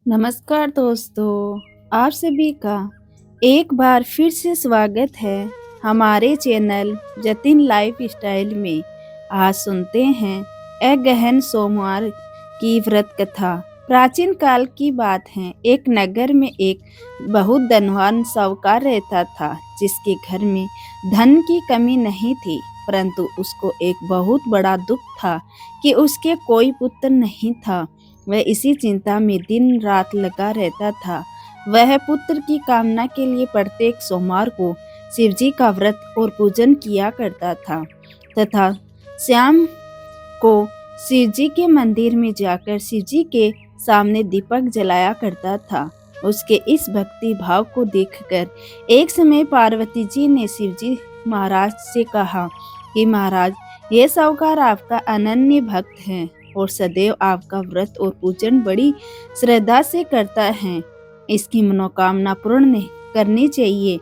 नमस्कार दोस्तों, आप सभी का एक बार फिर से स्वागत है हमारे चैनल जतिन लाइफ स्टाइल में। आज सुनते हैं एक गहन सोमवार की व्रत कथा। प्राचीन काल की बात है। एक नगर में एक बहुत धनवान साहूकार रहता था, जिसके घर में धन की कमी नहीं थी, परंतु उसको एक बहुत बड़ा दुख था कि उसके कोई पुत्र नहीं था। वह इसी चिंता में दिन रात लगा रहता था। वह पुत्र की कामना के लिए प्रत्येक सोमवार को शिवजी का व्रत और पूजन किया करता था तथा शाम को शिवजी के मंदिर में जाकर शिवजी के सामने दीपक जलाया करता था। उसके इस भक्ति भाव को देखकर एक समय पार्वती जी ने शिवजी महाराज से कहा कि महाराज, ये साहूकार आपका अनन्य भक्त है और सदैव आपका व्रत और पूजन बड़ी श्रद्धा से करता है। इसकी मनोकामना पूर्ण करनी चाहिए।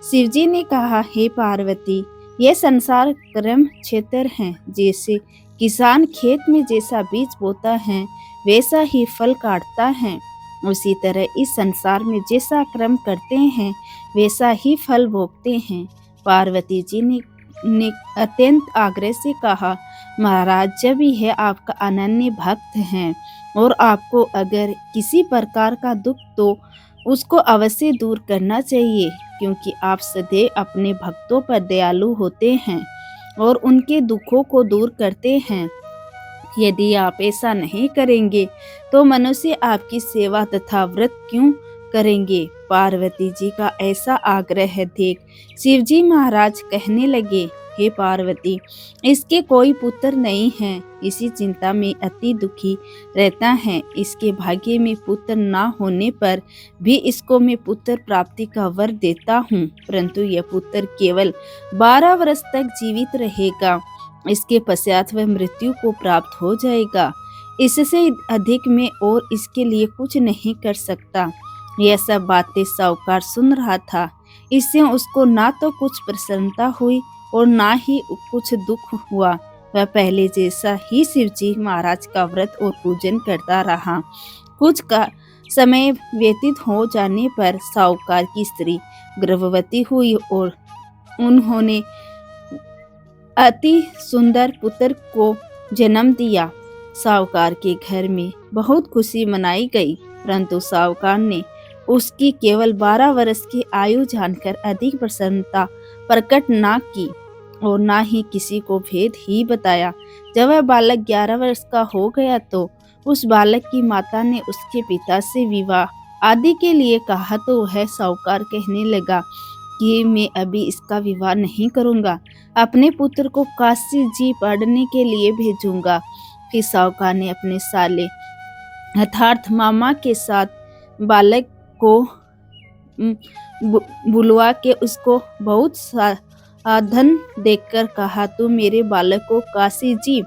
शिवजी ने कहा, हे पार्वती, यह संसार कर्म क्षेत्र है। जैसे किसान खेत में जैसा बीज बोता है वैसा ही फल काटता है, उसी तरह इस संसार में जैसा कर्म करते हैं वैसा ही फल भोगते हैं। पार्वती जी ने अत्यंत आग्रह से कहा, महाराज, जब यह आपका अनन्य भक्त हैं और आपको अगर किसी प्रकार का दुख तो उसको अवश्य दूर करना चाहिए, क्योंकि आप सदैव अपने भक्तों पर दयालु होते हैं और उनके दुखों को दूर करते हैं। यदि आप ऐसा नहीं करेंगे तो मनुष्य आपकी सेवा तथा व्रत क्यों करेंगे। पार्वती जी का ऐसा आग्रह देख शिवजी महाराज कहने लगे, हे पार्वती, इसके कोई पुत्र नहीं है। इसी चिंता में अति दुखी रहता है। इसके भाग्य में पुत्र न होने पर भी इसको मैं पुत्र प्राप्ति का वर देता हूँ, परंतु यह पुत्र केवल 12 वर्ष तक जीवित रहेगा। इसके पश्चात वह मृत्यु को प्राप्त हो जाएगा। इससे अधिक मैं और इसके लिए कुछ नहीं कर सकता। यह सब बातें साहूकार सुन रहा था। इससे उसको ना तो कुछ प्रसन्नता हुई और ना ही कुछ दुख हुआ। वह पहले जैसा ही शिवजी महाराज का व्रत और पूजन करता रहा। कुछ का समय व्यतीत हो जाने पर साहूकार की स्त्री गर्भवती हुई और उन्होंने अति सुंदर पुत्र को जन्म दिया। साहूकार के घर में बहुत खुशी मनाई गई, परंतु साहूकार ने उसकी केवल 12 वर्ष की आयु जानकर अधिक प्रसन्नता प्रकट ना की और ना ही किसी को भेद ही बताया। जब वह बालक 11 वर्ष का हो गया तो उस बालक की माता ने उसके पिता से विवाह आदि के लिए कहा, तो वह साहूकार कहने लगा कि मैं अभी इसका विवाह नहीं करूंगा, अपने पुत्र को काशी जी पढ़ने के लिए भेजूंगा। फिर साहूकार ने अपने साले अर्थात मामा के साथ बालक को बुलवा के उसको बहुत धन देकर कहा, तू मेरे बालक को काशी जी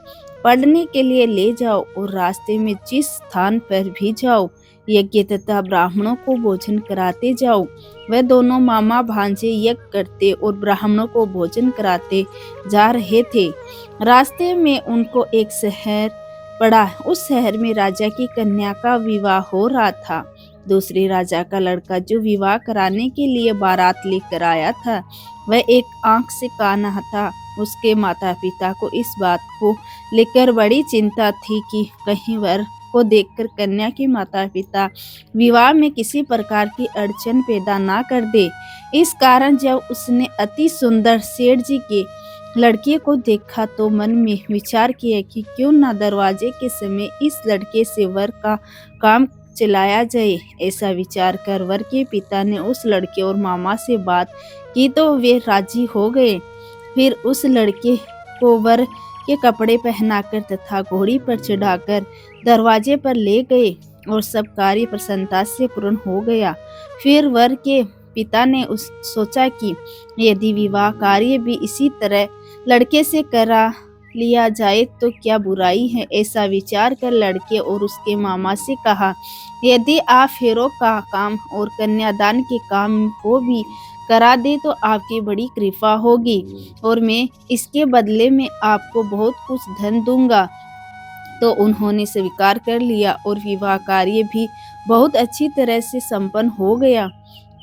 पढ़ने के लिए ले जाओ और रास्ते में जिस स्थान पर भी जाओ यज्ञ तथा ब्राह्मणों को भोजन कराते जाओ। वह दोनों मामा भांजे यज्ञ करते और ब्राह्मणों को भोजन कराते जा रहे थे। रास्ते में उनको एक शहर पड़ा। उस शहर में राजा की कन्या का विवाह हो रहा था। दूसरे राजा का लड़का जो विवाह कराने के लिए बारात लेकर आया था, वह एक आंख से काना था। उसके माता पिता को इस बात को लेकर बड़ी चिंता थी कि कहीं वर को देखकर कन्या के माता पिता विवाह में किसी प्रकार की अड़चन पैदा ना कर दे। इस कारण जब उसने अति सुंदर सेठ जी के लड़के को देखा तो मन में विचार किया कि क्यों ना दरवाजे के समय इस लड़के से वर का काम चलाया जाए। ऐसा विचार कर वर के पिता ने उस लड़के और मामा से बात की तो वे राजी हो गए। फिर उस लड़के को वर के कपड़े पहनाकर तथा घोड़ी पर चढ़ाकर दरवाजे पर ले गए और सब कार्य प्रसन्नता से पूर्ण हो गया। फिर वर के पिता ने सोचा कि यदि विवाह कार्य भी इसी तरह लड़के से करा लिया जाए तो क्या बुराई है। ऐसा विचार कर लड़के और उसके मामा से कहा, यदि आप फेरों का काम और कन्यादान के काम को भी करा दे तो आपकी बड़ी कृपा होगी और मैं इसके बदले में आपको बहुत कुछ धन दूंगा। तो उन्होंने स्वीकार कर लिया और विवाह कार्य भी बहुत अच्छी तरह से संपन्न हो गया।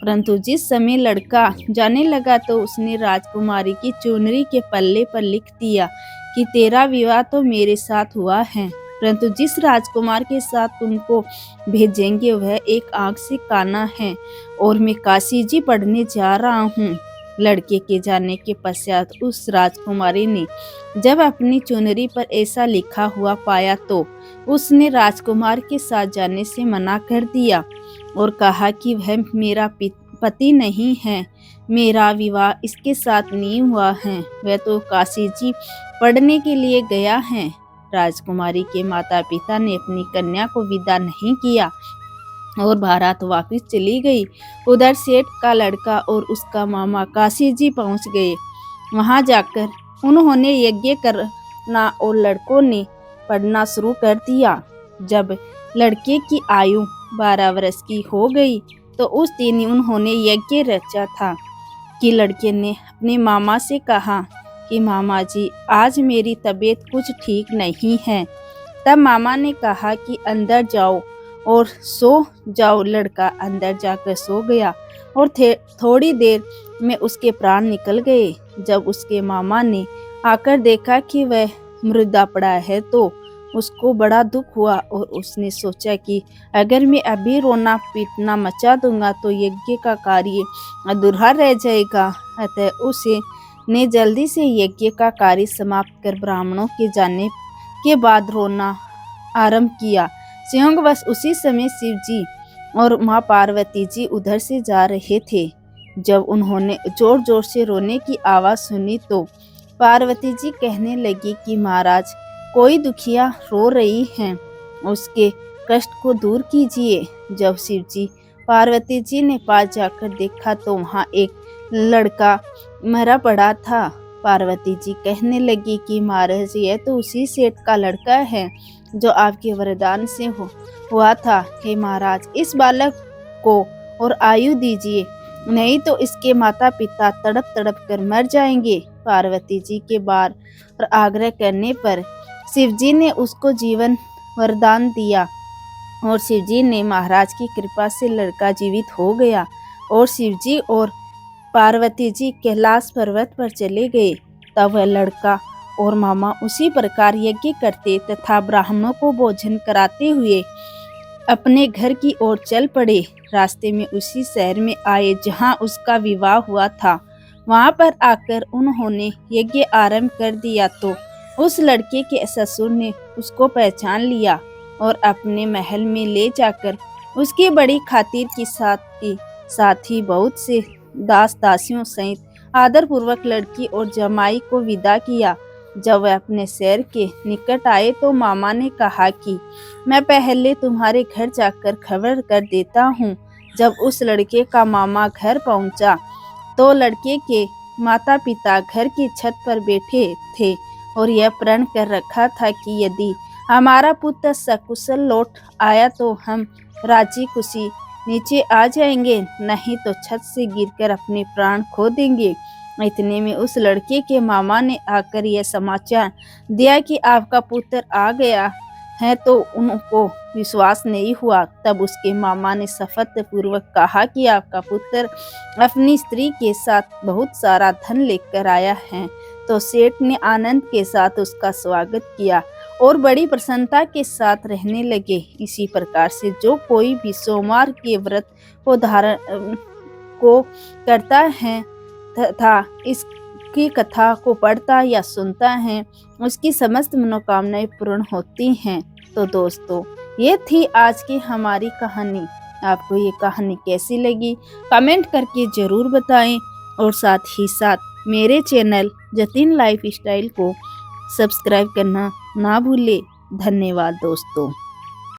परंतु जिस समय लड़का जाने लगा तो उसने राजकुमारी की चुनरी के पल्ले पर लिख दिया कि तेरा विवाह तो मेरे साथ हुआ है, परंतु जिस राजकुमार के साथ तुमको भेजेंगे वह एक आंख से काना है और मैं काशी जी पढ़ने जा रहा हूँ। लड़के के जाने के पश्चात उस राजकुमारी ने जब अपनी चुनरी पर ऐसा लिखा हुआ पाया तो उसने राजकुमार के साथ जाने से मना कर दिया और कहा कि वह मेरा पति नहीं है, मेरा विवाह इसके साथ नहीं हुआ है, वह तो काशी जी पढ़ने के लिए गया है। राजकुमारी के माता पिता ने अपनी कन्या को विदा नहीं किया और बारात वापस चली गई। उधर सेठ का लड़का और उसका मामा काशी जी पहुंच गए। वहां जाकर उन्होंने यज्ञ करना और लड़कों ने पढ़ना शुरू कर दिया। जब लड़के की आयु 12 वर्ष की हो गई तो उस दिन उन्होंने यज्ञ रचा था कि लड़के ने अपने मामा से कहा कि मामा जी आज मेरी तबीयत कुछ ठीक नहीं है। तब मामा ने कहा कि अंदर जाओ और सो जाओ। लड़का अंदर जाकर सो गया और थोड़ी देर में उसके प्राण निकल गए। जब उसके मामा ने आकर देखा कि वह मुर्दा पड़ा है तो उसको बड़ा दुख हुआ और उसने सोचा कि अगर मैं अभी रोना पीटना मचा दूंगा तो यज्ञ का कार्य अधूरा रह जाएगा। अतः उसे ने जल्दी से यज्ञ का कार्य समाप्त कर ब्राह्मणों के जाने के बाद रोना आरंभ किया। संयोगवश उसी समय शिव जी और माँ पार्वती जी उधर से जा रहे थे। जब उन्होंने जोर जोर से रोने की आवाज सुनी तो पार्वती जी कहने लगी कि महाराज कोई दुखिया रो रही है, उसके कष्ट को दूर कीजिए। जब शिव जी पार्वती जी ने पास जाकर देखा तो वहाँ एक लड़का मरा पड़ा था। पार्वती जी कहने लगी कि महाराज यह तो उसी सेठ का लड़का है जो आपके वरदान से हुआ था। हे महाराज इस बालक को और आयु दीजिए, नहीं तो इसके माता पिता तड़प तड़प कर मर जाएंगे। पार्वती जी के बार और आग्रह करने पर शिव जी ने उसको जीवन वरदान दिया और शिव जी ने महाराज की कृपा से लड़का जीवित हो गया और शिव जी और पार्वती जी कैलाश पर्वत पर चले गए। तब वह लड़का और मामा उसी प्रकार यज्ञ करते तथा ब्राह्मणों को भोजन कराते हुए अपने घर की ओर चल पड़े। रास्ते में उसी शहर में आए जहां उसका विवाह हुआ था। वहां पर आकर उन्होंने यज्ञ आरंभ कर दिया तो उस लड़के के ससुर ने उसको पहचान लिया और अपने महल में ले जाकर उसकी बड़ी खातिर की साथ ही बहुत से दास दासियों सहित आदर पूर्वक लड़की और जमाई को विदा किया। जब वह अपने शहर के निकट आए तो मामा ने कहा कि मैं पहले तुम्हारे घर जाकर खबर कर देता हूँ। जब उस लड़के का मामा घर पहुँचा तो लड़के के माता पिता घर की छत पर बैठे थे और यह प्रण कर रखा था कि यदि हमारा पुत्र सकुशल लौट आया तो हम राजी खुशी नीचे आ जाएंगे, नहीं तो छत से गिरकर अपने प्राण खो देंगे। इतने में उस लड़के के मामा ने आकर यह समाचार दिया कि आपका पुत्र आ गया है तो उनको विश्वास नहीं हुआ। तब उसके मामा ने शपथ पूर्वक कहा कि आपका पुत्र अपनी स्त्री के साथ बहुत सारा धन लेकर आया है। तो सेठ ने आनंद के साथ उसका स्वागत किया और बड़ी प्रसन्नता के साथ रहने लगे। इसी प्रकार से जो कोई भी सोमवार के व्रत को धारण को करता है तथा इसकी कथा को पढ़ता या सुनता है उसकी समस्त मनोकामनाएं पूर्ण होती हैं। तो दोस्तों ये थी आज की हमारी कहानी। आपको ये कहानी कैसी लगी कमेंट करके ज़रूर बताएं और साथ ही साथ मेरे चैनल जतिन लाइफ स्टाइल को सब्सक्राइब करना ना भूलें। धन्यवाद दोस्तों।